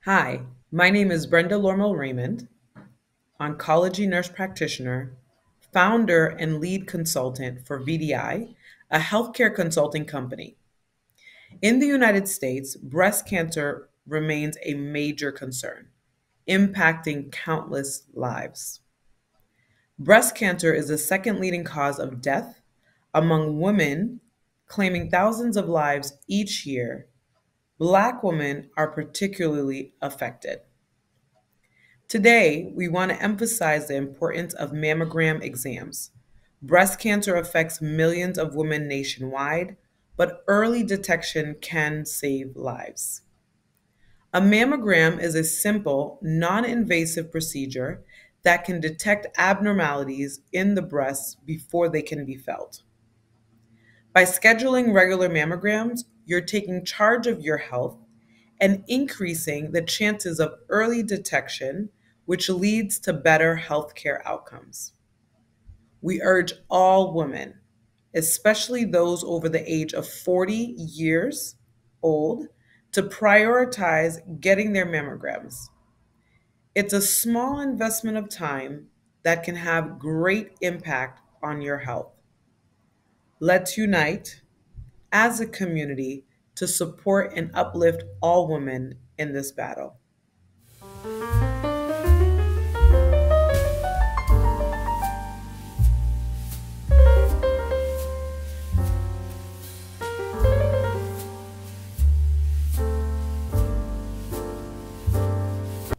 Hi, my name is Brenda Lormel Raymond, oncology nurse practitioner, founder and lead consultant for VDI, a healthcare consulting company. In the United States, breast cancer remains a major concern, impacting countless lives. Breast cancer is the second leading cause of death among women, claiming thousands of lives each year. Black women are particularly affected. Today, we want to emphasize the importance of mammogram exams. Breast cancer affects millions of women nationwide, but early detection can save lives. A mammogram is a simple, non invasive procedure that can detect abnormalities in the breasts before they can be felt. By scheduling regular mammograms, you're taking charge of your health and increasing the chances of early detection, which leads to better healthcare outcomes. We urge all women, especially those over the age of 40 years old, to prioritize getting their mammograms. It's a small investment of time that can have great impact on your health. Let's unite as a community to support and uplift all women in this battle.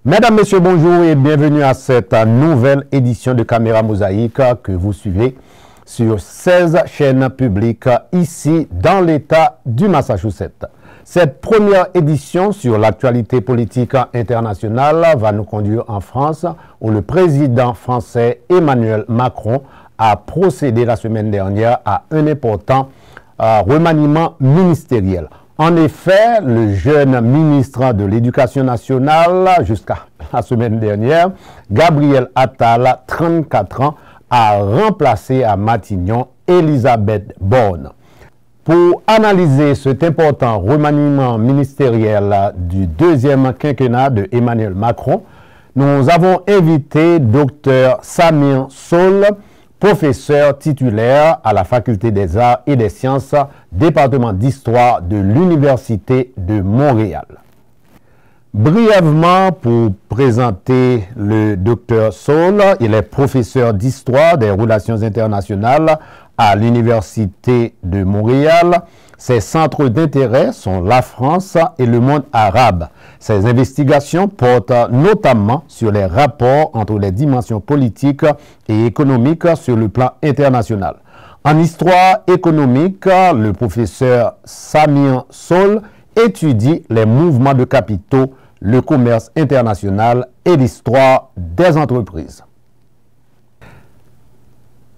Mesdames, Messieurs, bonjour et bienvenue à cette nouvelle édition de Caméra Mosaïque que vous suivez sur 16 chaînes publiques ici dans l'État du Massachusetts. Cette première édition sur l'actualité politique internationale va nous conduire en France où le président français Emmanuel Macron a procédé la semaine dernière à un important remaniement ministériel. En effet, le jeune ministre de l'Éducation nationale, jusqu'à la semaine dernière, Gabriel Attal, 34 ans, a remplacé à Matignon Elisabeth Borne. Pour analyser cet important remaniement ministériel du deuxième quinquennat de Emmanuel Macron, nous avons invité Dr Samir Saul, professeur titulaire à la Faculté des Arts et des Sciences, département d'Histoire de l'Université de Montréal. Brièvement, pour présenter le Dr Saul, il est professeur d'Histoire des Relations internationales à l'Université de Montréal. Ses centres d'intérêt sont la France et le monde arabe. Ses investigations portent notamment sur les rapports entre les dimensions politiques et économiques sur le plan international. En histoire économique, le professeur Samir Saul étudie les mouvements de capitaux, le commerce international et l'histoire des entreprises.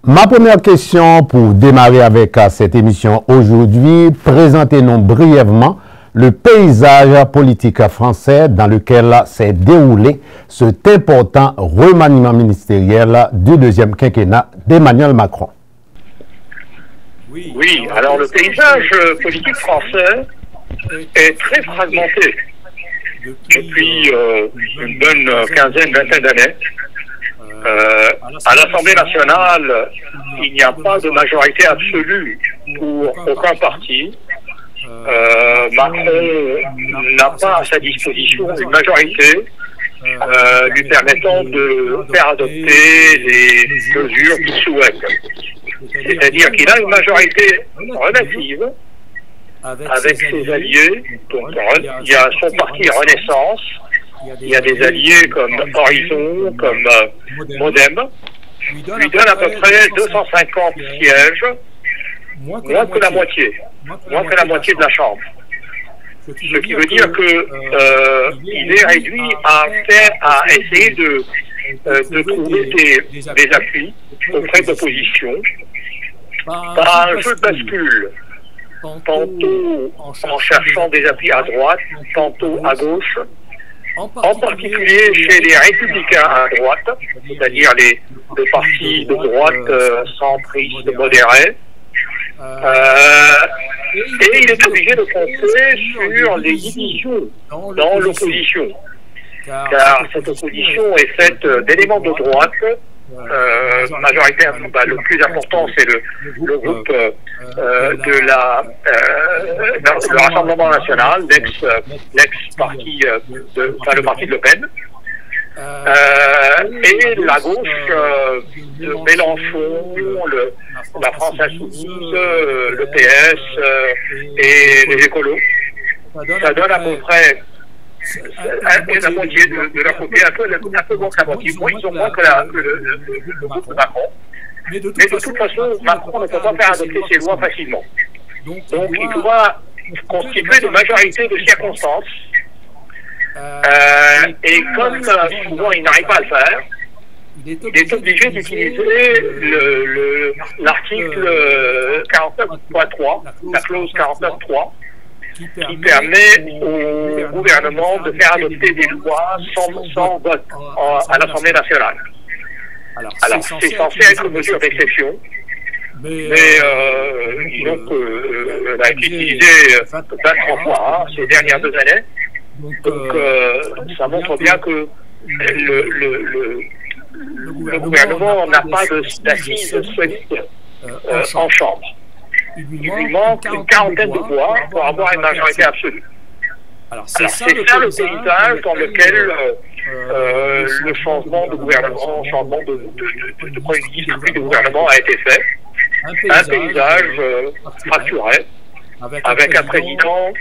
Ma première question pour démarrer avec cette émission aujourd'hui, présentez-nous brièvement le paysage politique français dans lequel s'est déroulé cet important remaniement ministériel du deuxième quinquennat d'Emmanuel Macron. Oui, alors le paysage politique français est très fragmenté depuis une bonne quinzaine, vingtaine d'années. À l'Assemblée nationale, il n'y a pas de majorité absolue pour aucun parti. Macron n'a pas à sa disposition une majorité lui permettant de faire adopter les mesures qu'il souhaite. C'est-à-dire qu'il a une majorité relative avec ses alliés. Donc, il y a son parti Renaissance. Il y a des alliés comme Horizon, comme Modem, lui donne à peu près 250 sièges, moins que la moitié de la Chambre. Ce qui veut dire qu'il est réduit à essayer de trouver des appuis auprès de l'opposition par un jeu de bascule, tantôt en cherchant des appuis à droite, tantôt à gauche. En particulier chez les républicains à droite, c'est-à-dire les partis de droite centristes modérés. Et il est obligé de compter sur les divisions dans l'opposition. car cette opposition est faite d'éléments de droite, majoritaire. Le plus important, c'est le groupe le Rassemblement National, l'ex-parti, le parti de Le Pen. Et la gauche de Mélenchon, la France Insoumise, le PS et les écolos. Ça donne à peu près la moitié de leur côté, un peu moins que la moitié. Ils ont moins que le groupe de Macron. Mais de toute façon, Macron ne peut pas faire adopter ses lois facilement. Donc il doit constituer de majorité de circonstances. Et comme souvent il n'arrive pas à le faire, il est obligé d'utiliser l'article 49.3, la clause 49.3, qui permet au gouvernement de faire adopter des lois sans vote à l'Assemblée nationale. Alors c'est censé être une mesure d'exception, mais disons qu'elle a été utilisée 23 fois ces dernières 2 années. Donc ça montre bien que le gouvernement n'a pas d'assise solide en chambre. Il lui manque une quarantaine de voix pour avoir une majorité absolue. Alors c'est ça le paysage dans lequel le changement de gouvernement, changement de Premier ministre puis de gouvernement a été fait. Un paysage fracturé, avec un président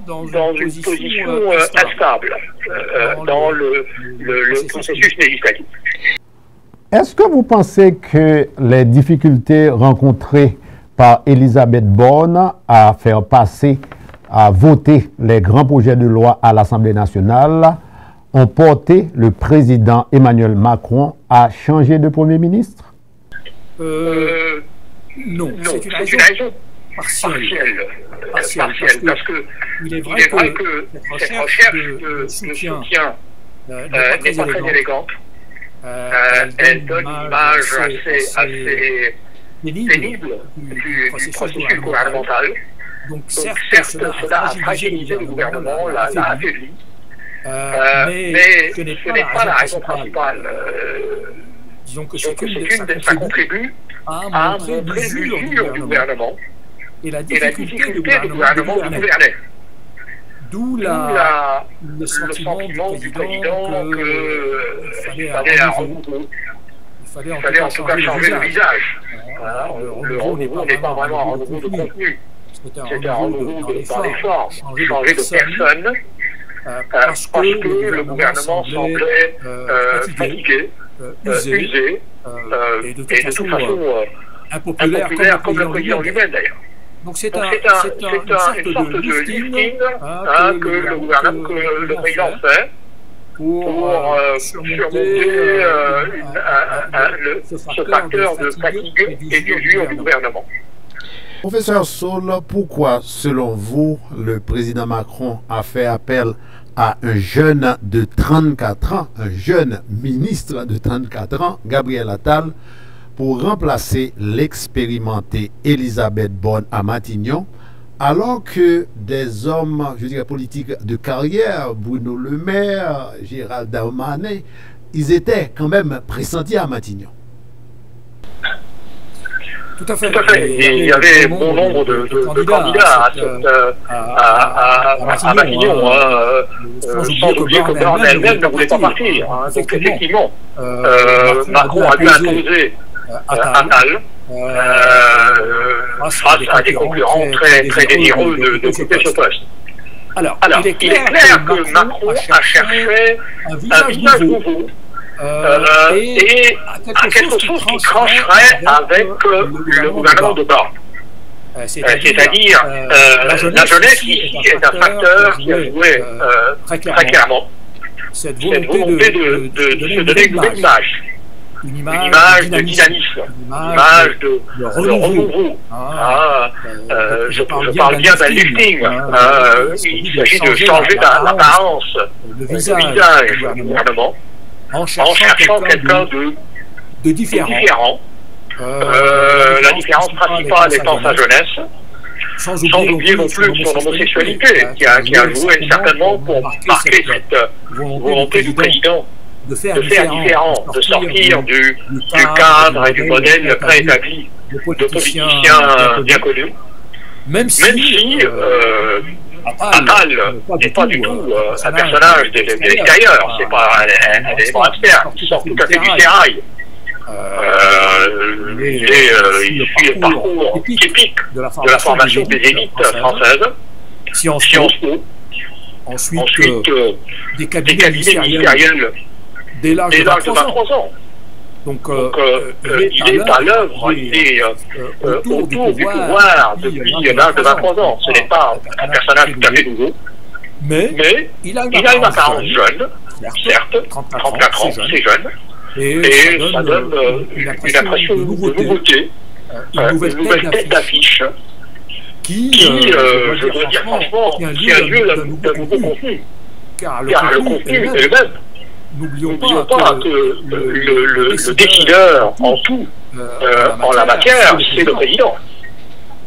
dans une position instable dans le processus législatif. Est-ce que vous pensez que les difficultés rencontrées par Elisabeth Borne à faire passer, à voter les grands projets de loi à l'Assemblée nationale ont porté le président Emmanuel Macron à changer de Premier ministre? Non, c'est une raison partielle, parce que il est vrai que cette recherche de soutien n'est pas très élégante. Elle donne une image assez pénible du processus gouvernemental. Donc certes, cela a fragilisé le gouvernement, l'a affaibli, mais ce n'est pas la raison principale. Disons que ça contribue à montrer l'usure du gouvernement et la difficulté du gouvernement de gouverner. D'où le sentiment du président qu'il fallait un renouveau. Il fallait en tout cas changer le visage. Le renouveau n'est pas vraiment un renouveau de contenu. C'est un renouveau dans les formes, changer de personne, parce que le gouvernement semblait fatigué, usé, et de toute façon impopulaire comme le président lui-même d'ailleurs. Donc c'est une sorte de lifting que le président fait pour surmonter ce facteur de fatigue et d'usure du gouvernement. Professeur Saul, pourquoi, selon vous, le président Macron a fait appel à un jeune de 34 ans, un jeune ministre de 34 ans, Gabriel Attal, pour remplacer l'expérimentée Elisabeth Borne à Matignon, alors que des hommes, je dirais, politiques de carrière, Bruno Le Maire, Gérald Darmanin, ils étaient quand même pressentis à Matignon? Tout à fait. Il y avait bon nombre de candidats à Matignon, sans oublier que Borne elle-même ne voulait pas partir. Donc effectivement, Macron a dû imposer Attal face à des concurrents très désireux d'occuper ce poste. Alors, il est clair que Macron a cherché un visage nouveau et à quelque chose qui trancherait avec le gouvernement de Borne. C'est-à-dire, la jeunesse ici est un facteur qui a joué très clairement cette volonté de se donner une nouvelle image. Une image de dynamisme, une image de renouveau. Je parle bien d'un lifting. Il s'agit de changer l'apparence, le visage du gouvernement en cherchant quelqu'un de différent. La différence principale étant sa jeunesse. sans oublier non plus son homosexualité, qui a joué certainement pour marquer cette volonté du président de faire différent, de sortir du cadre et du modèle préétabli de politiciens bien connus, même si Attal n'est pas du tout un personnage de l'extérieur, elle est pas externe, il sort tout à fait du sérail. Il suit le parcours typique de la formation des élites françaises, Sciences Po, ensuite des cabinets ministériels dès l'âge de 23 ans. Donc il est à l'œuvre, il est autour du pouvoir depuis l'âge de 23 ans. Ce n'est pas un personnage tout à fait nouveau, mais il a une apparence jeune, certes, 34 ans, c'est jeune, et ça donne une impression de nouveauté, une nouvelle tête d'affiche qui, je dois dire franchement, tient lieu d'un nouveau contenu, car le contenu est le même. N'oublions pas que le décideur en tout, en la matière, c'est le président.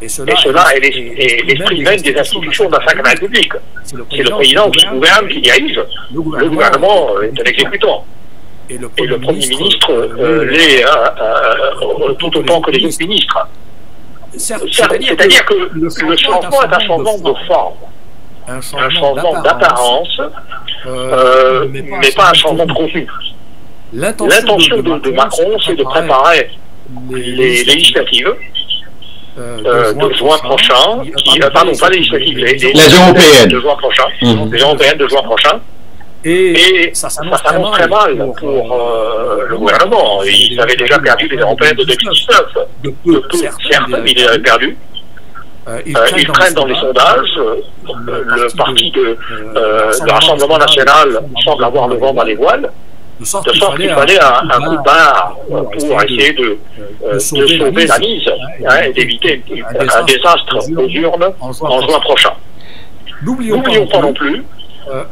Et cela est l'esprit même des institutions de la Ve République. C'est le président qui gouverne, qui dirige. Le gouvernement est un exécutant. Et le Premier ministre l'est tout autant que les autres ministres. C'est-à-dire que le changement est un changement de forme, un changement d'apparence, mais pas un changement de contenu. L'intention de Macron, c'est de préparer les législatives de juin prochain, pardon, pas les législatives, les européennes de juin prochain, les européennes de juin prochain. Et ça s'annonce très mal pour le gouvernement. Ils avaient déjà perdu les européennes de 2019. Certes, mais ils avaient perdu. Ils prennent dans les sondages. Le parti de Rassemblement National semble avoir le vent dans les voiles. De sorte qu'il fallait un coup de barre pour essayer de sauver la mise et d'éviter un désastre aux urnes en juin prochain. N'oublions pas non plus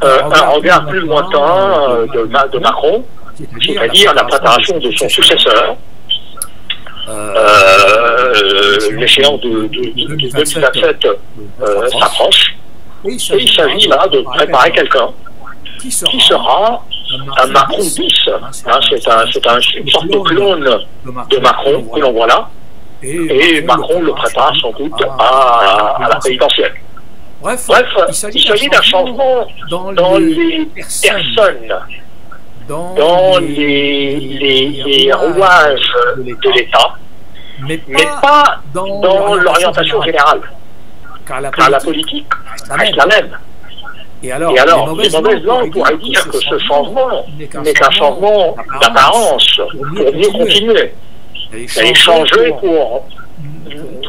un regard plus lointain de Macron, c'est-à-dire la préparation de son successeur. L'échéance de 2027 s'approche, et il s'agit là de préparer quelqu'un qui sera un Macron bis. C'est une sorte de clone de Macron que l'on voit là, et Macron le prépare sans doute à la présidentielle. Bref, il s'agit d'un changement dans les personnes, dans les rouages de l'État, mais pas dans l'orientation générale, car la politique reste la même. Et alors les mauvaises langues pourraient dire que ce changement n'est qu'un changement d'apparence pour mieux continuer, et changer pour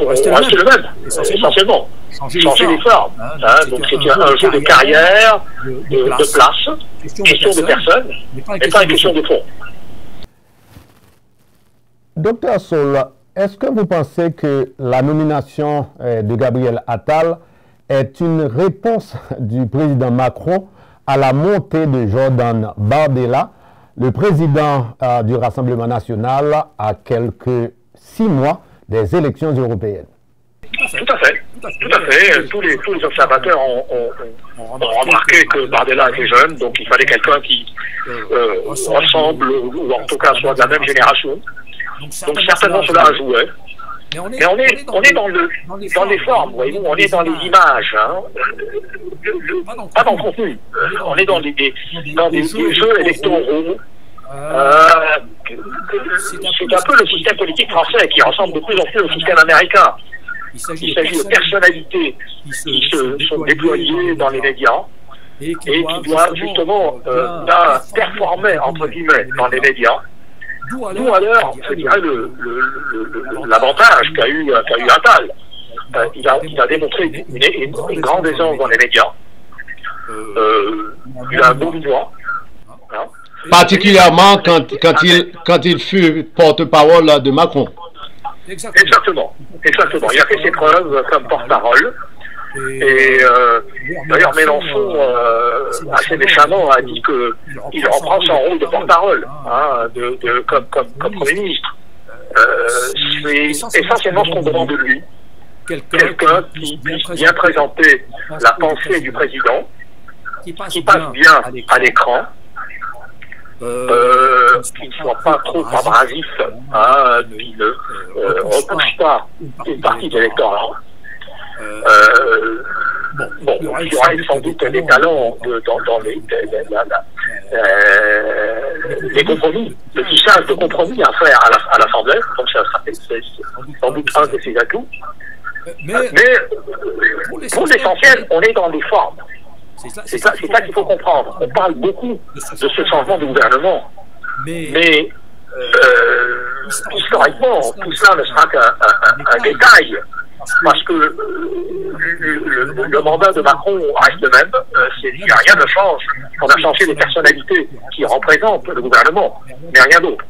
rester le même, essentiellement. Changer les formes. Donc c'est un jeu de carrière, de place, question de personne, mais pas une question de fond. Docteur Sol, est-ce que vous pensez que la nomination de Gabriel Attal est une réponse du président Macron à la montée de Jordan Bardella, le président du Rassemblement national, à quelques 6 mois des élections européennes? Tout à fait. Tous les observateurs ont remarqué que Bardella était jeune, donc il fallait quelqu'un qui ressemble, ou en tout cas soit de la même génération. Donc certainement cela a joué. Mais on est dans les formes, voyez-vous, on est dans les images, pas dans le contenu. On est dans des jeux électoraux. C'est un peu le système politique français qui ressemble de plus en plus au système américain. Il s'agit de personnalités qui se sont déployées dans les médias et qui doivent justement performer, entre guillemets, dans les médias. D'où alors, je dirais, l'avantage qu'a eu Attal. Il a démontré une grande aisance dans les médias. Il a un bon voix. Particulièrement quand il fut porte-parole de Macron. Exactement. Il a fait ses preuves comme porte-parole. Et d'ailleurs, Mélenchon, assez méchamment, a dit qu'il reprend son rôle de porte-parole, comme Premier ministre. C'est essentiellement ce qu'on demande de lui. quelqu'un qui puisse bien présenter la pensée du président, qui passe bien à l'écran, qui ne soit pas trop abrasif, qui ne repousse pas une partie de l'électorat. Bon, il y aura sans doute des talents dans les compromis, le tissage de compromis à faire à l'Assemblée, donc c'est sans doute un de ses atouts. Mais pour l'essentiel, on est dans les formes. C'est ça qu'il faut comprendre. On parle beaucoup de ce changement de gouvernement, mais historiquement, tout cela ne sera qu'un détail, parce que le mandat de Macron reste le même, rien ne change. On a changé les personnalités qui représentent le gouvernement, mais rien d'autre.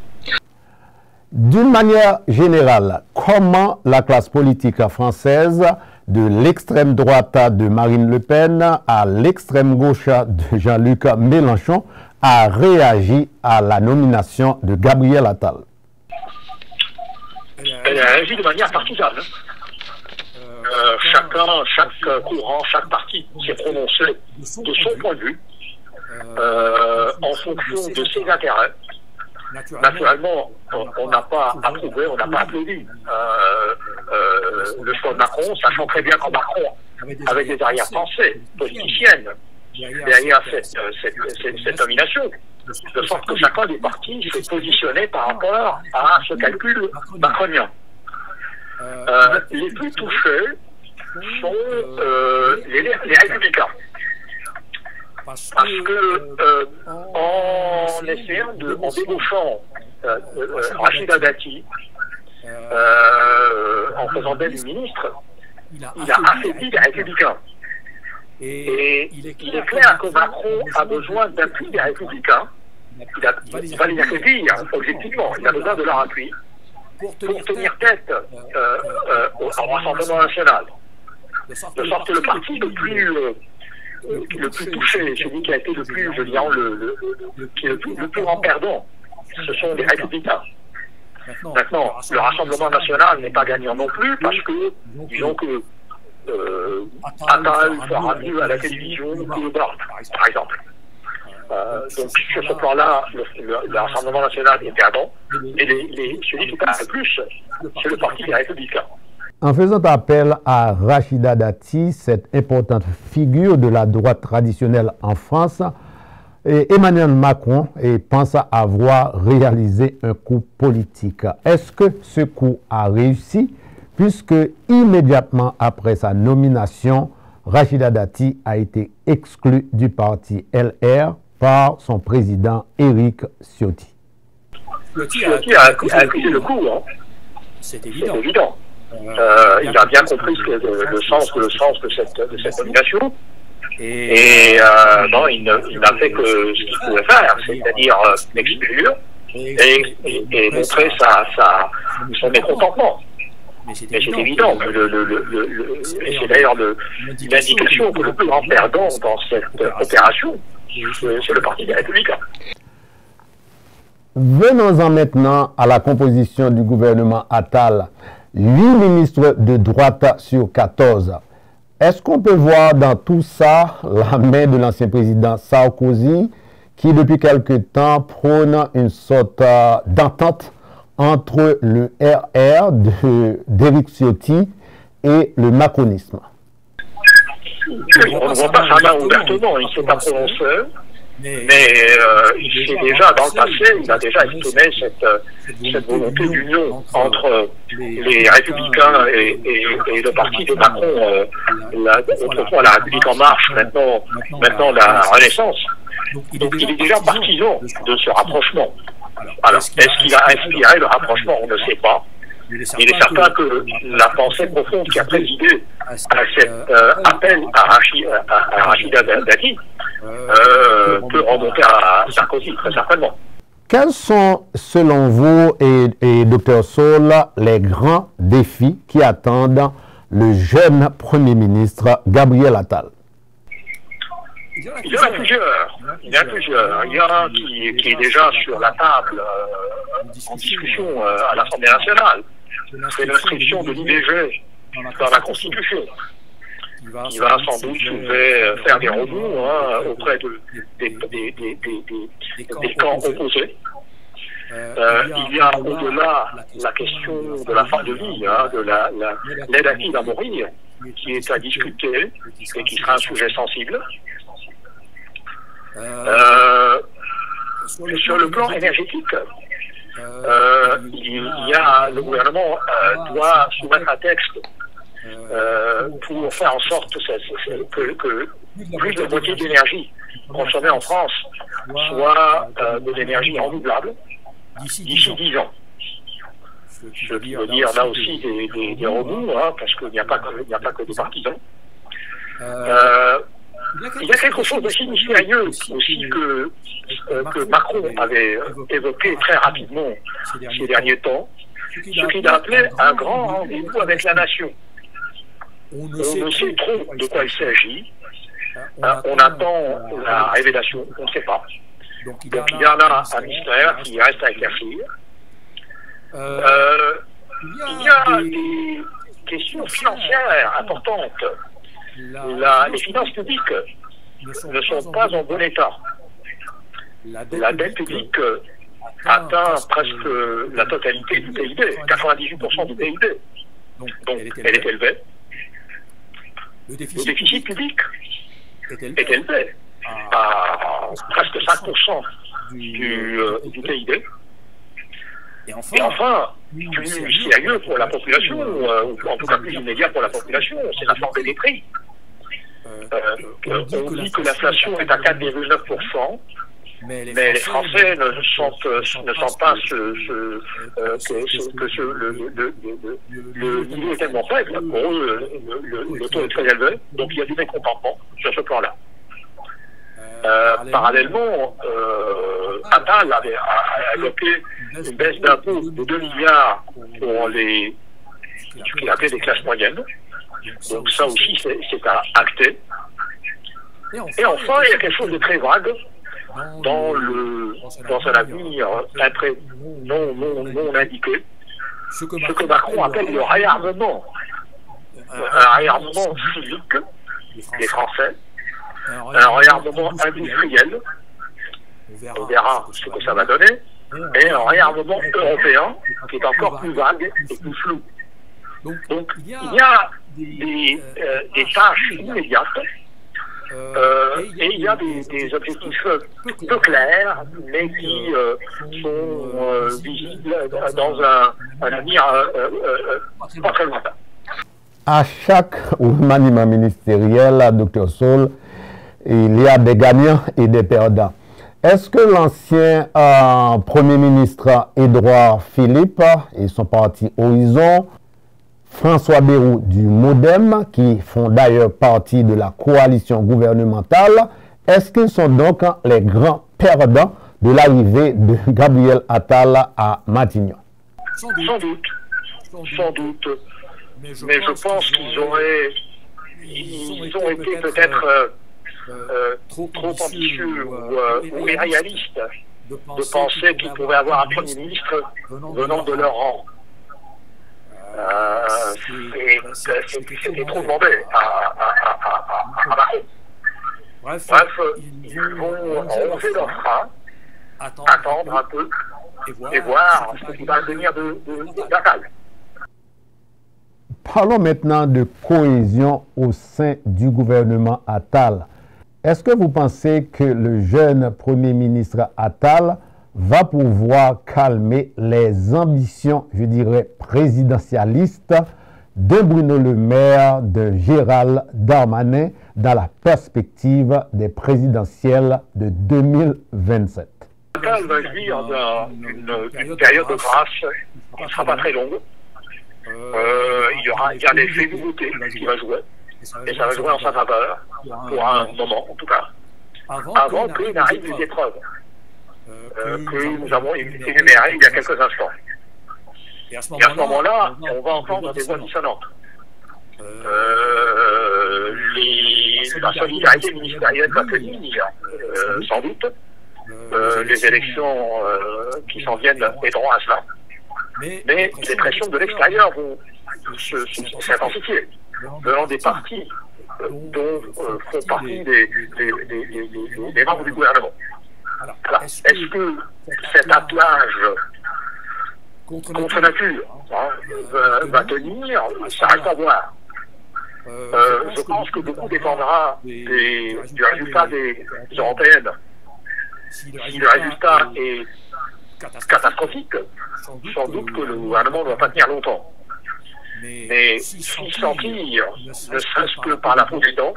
D'une manière générale, comment la classe politique française, de l'extrême droite de Marine Le Pen à l'extrême gauche de Jean-Luc Mélenchon, a réagi à la nomination de Gabriel Attal? Elle a réagi de manière partisane. Chaque courant, chaque parti s'est prononcé de son point de vue, en fonction de ses intérêts. Naturellement, on n'a pas approuvé, on n'a pas applaudi le choix de Macron, sachant très bien qu'en Macron, avec des arrière-pensées politiciennes, derrière cette nomination, de sorte que chacun des partis s'est positionné par rapport à ce calcul macronien. Les plus touchés sont les républicains. Parce que en débauchant Rachida Dati, en faisant d'elle une ministre, il a affaibli les républicains. Et il est clair que Macron a besoin d'appui des républicains. Il va les affaiblir, objectivement. Il a besoin de leur appui pour tenir tête au Rassemblement national. De sorte que le parti le plus touché, celui qui a été le plus, je dirais, le plus grand perdant, ce sont les républicains. Maintenant, le Rassemblement national n'est pas gagnant non plus, parce que, disons que Attal fera mieux à la télévision que Borne, par exemple. Donc, sur ce plan-là, le Rassemblement national est perdant, et celui qui perd le plus, c'est le parti des républicains. En faisant appel à Rachida Dati, cette importante figure de la droite traditionnelle en France, Emmanuel Macron pense avoir réalisé un coup politique. Est-ce que ce coup a réussi, puisque immédiatement après sa nomination, Rachida Dati a été exclue du parti LR par son président Éric Ciotti? Ciotti a accusé le coup, hein. C'est évident. Il a bien compris le sens de cette nomination. Et non, il n'a fait que ce qu'il pouvait faire, c'est-à-dire l'exclure et montrer son mécontentement. Mais c'est évident que c'est d'ailleurs l'indication que le plus grand perdant dans cette opération, c'est le Parti des Républicains. Venons-en maintenant à la composition du gouvernement Attal. 8 ministres de droite sur 14. Est-ce qu'on peut voir dans tout ça la main de l'ancien président Sarkozy, qui depuis quelque temps prône une sorte d'entente entre le RR d'Éric Ciotti et le macronisme? On ne voit pas sa main ouvertement, il ne s'est pas prononcé. Mais il s'est déjà, dans le passé, il a déjà exprimé cette volonté d'union entre les Républicains et le parti de Macron, autrefois la République en marche, maintenant la Renaissance. Donc il est déjà partisan de ce rapprochement. Alors, est-ce qu'il a inspiré le rapprochement? On ne sait pas. Il est certain que la pensée profonde qui a présidé à cet appel à Rachida Dati peut remonter à Sarkozy, très certainement. Quels sont, selon vous et Dr Saul, les grands défis qui attendent le jeune Premier ministre Gabriel Attal? Il y en a plusieurs. Il y a un qui est déjà sur la table en discussion à l'Assemblée nationale. C'est l'inscription de l'IVG dans la Constitution. Il va sans doute faire des remous auprès des camps opposés. Il y a au-delà la question de la fin de vie, de l'aide active à mourir, qui est à discuter et qui sera un sujet sensible. Sur le plan énergétique, le gouvernement doit soumettre un texte pour faire en sorte que plus de moitié de l'énergie consommée en France soit de l'énergie renouvelable d'ici 10 ans. Ce qui veut dire là aussi des remous, parce qu'il n'y a pas que des partisans. Il y a quelque chose d'assez mystérieux aussi que Macron avait évoqué très rapidement ces derniers temps, ce qu'il a appelé un grand rendez-vous avec la nation. On ne sait trop de quoi il s'agit. On attend la révélation, on ne sait pas. Donc il y en a un mystère qui reste à éclaircir. Il y a des questions financières importantes. Les finances publiques ne sont pas en bon état. La dette publique atteint presque la totalité du PIB, 98% du PIB. Donc elle est élevée. Le déficit public est élevé à presque 5% du PIB. Et enfin, plus sérieux pour la population, ou en tout cas plus immédiat pour la population, c'est la flambée des prix. On dit que l'inflation est à 4,9%, mais les Français ne sentent pas le niveau est tellement faible. Pour eux, le taux est très élevé, donc il y a du mécontentement sur ce plan-là. Parallèlement, Attal a évoqué une baisse d'impôts de 2 milliards pour ce qu'il appelait les classes moyennes. Donc ça aussi, c'est à acter. Et enfin, il y a quelque chose de très vague dans un avenir non indiqué, ce que Macron appelle le réarmement. Un réarmement civique des Français, un réarmement industriel, on verra ce que ça va donner, et un réarmement européen qui est encore plus vague et plus flou. Donc il y a des tâches immédiates, et il y a des objectifs peu clairs, mais qui sont visibles dans un avenir pas très lointain. À chaque remaniement ministériel, Dr Saul, il y a des gagnants et des perdants. Est-ce que l'ancien Premier ministre Édouard Philippe et son parti Horizon, François Bayrou du MoDem, qui font d'ailleurs partie de la coalition gouvernementale, est-ce qu'ils sont donc les grands perdants de l'arrivée de Gabriel Attal à Matignon? Sans doute. Mais je pense qu'ils ont été peut-être trop ambitieux ou irréalistes de penser qu'ils pouvaient avoir un Premier ministre venant de leur rang. C'était trop demandé à Macron. Bref, ils vont ronger leur frein, attendre un peu et voir ce qui va devenir d'Attal. Parlons maintenant de cohésion au sein du gouvernement Attal. Est-ce que vous pensez que le jeune Premier ministre Attal va pouvoir calmer les ambitions, je dirais, présidentialistes de Bruno Le Maire, de Gérald Darmanin dans la perspective des présidentielles de 2027? Attal va vivre d'une période de grâce qui ne sera pas très longue. Il y a l'effet nouveauté qui va jouer, et ça va jouer en sa faveur, pour un moment en tout cas, avant qu'il n'arrive les épreuves que nous avons énumérées il y a quelques instants. Et à ce moment-là, on va entendre des voix dissonantes. La solidarité ministérielle va tenir, sans doute. Les élections qui s'en viennent aideront à cela. Mais les pressions de l'extérieur cet amphithéâtre, venant des partis dont font partie les membres du gouvernement. Alors, est-ce que cet attelage contre nature va tenir? Ça reste à voir. Je pense que beaucoup dépendra du résultat des européennes. Si le résultat est catastrophique, sans doute que le gouvernement ne va pas tenir longtemps. Mais s'il s'empire, ne serait-ce que par la faute des dents,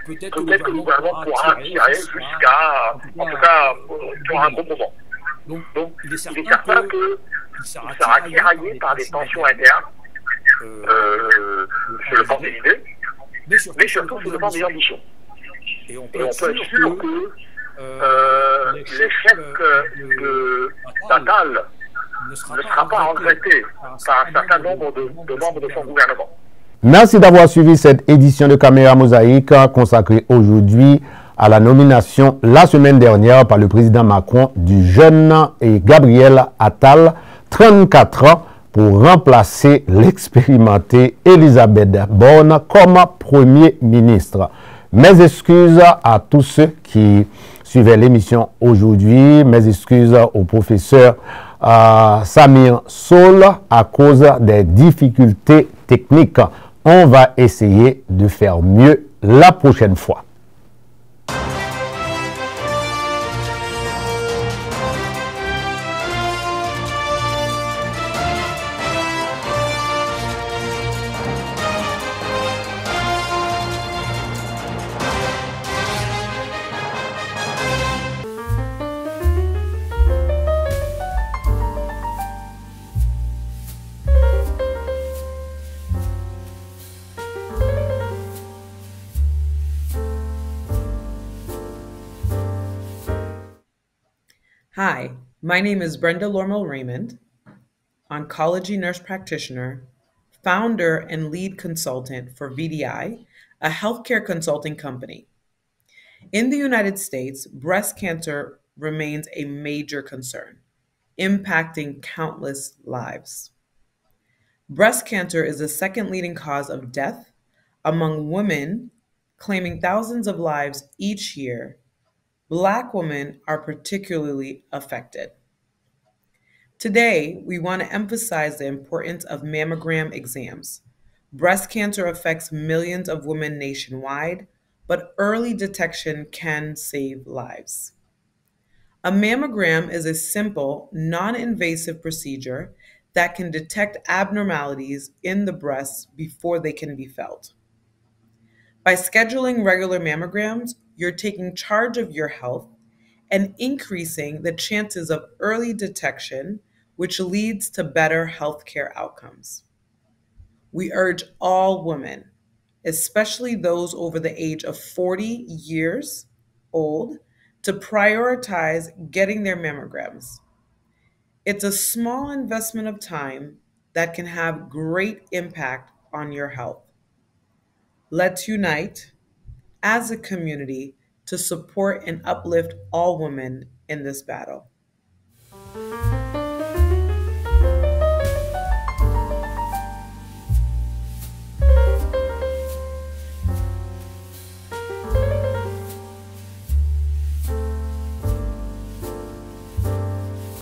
peut-être que le gouvernement pourra tirer jusqu'à, en tout cas, pour un bon moment. Donc, il est certain qu'il sera tiraillé par des tensions internes sur le plan des idées, mais surtout sur le plan des ambitions. Et on peut être sûr que l'échec d'Attal ne sera pas regretté par un certain nombre de membres de son gouvernement. Merci d'avoir suivi cette édition de Caméra Mosaïque consacrée aujourd'hui à la nomination la semaine dernière par le président Macron du jeune Gabriel Attal, 34 ans, pour remplacer l'expérimentée Elisabeth Borne comme Premier ministre. Mes excuses à tous ceux qui suivaient l'émission aujourd'hui. Mes excuses au professeur Samir Sol à cause des difficultés techniques. On va essayer de faire mieux la prochaine fois. Hi, my name is Brenda Lormel Raymond, oncology nurse practitioner, founder and lead consultant for VDI, a healthcare consulting company. In the United States, breast cancer remains a major concern, impacting countless lives. Breast cancer is the second leading cause of death among women, claiming thousands of lives each year. Black women are particularly affected. Today, we want to emphasize the importance of mammogram exams. Breast cancer affects millions of women nationwide, but early detection can save lives. A mammogram is a simple, non-invasive procedure that can detect abnormalities in the breasts before they can be felt. By scheduling regular mammograms, you're taking charge of your health and increasing the chances of early detection, which leads to better healthcare outcomes. We urge all women, especially those over the age of 40 years old, to prioritize getting their mammograms. It's a small investment of time that can have great impact on your health. Let's unite as a community to support and uplift all women in this battle.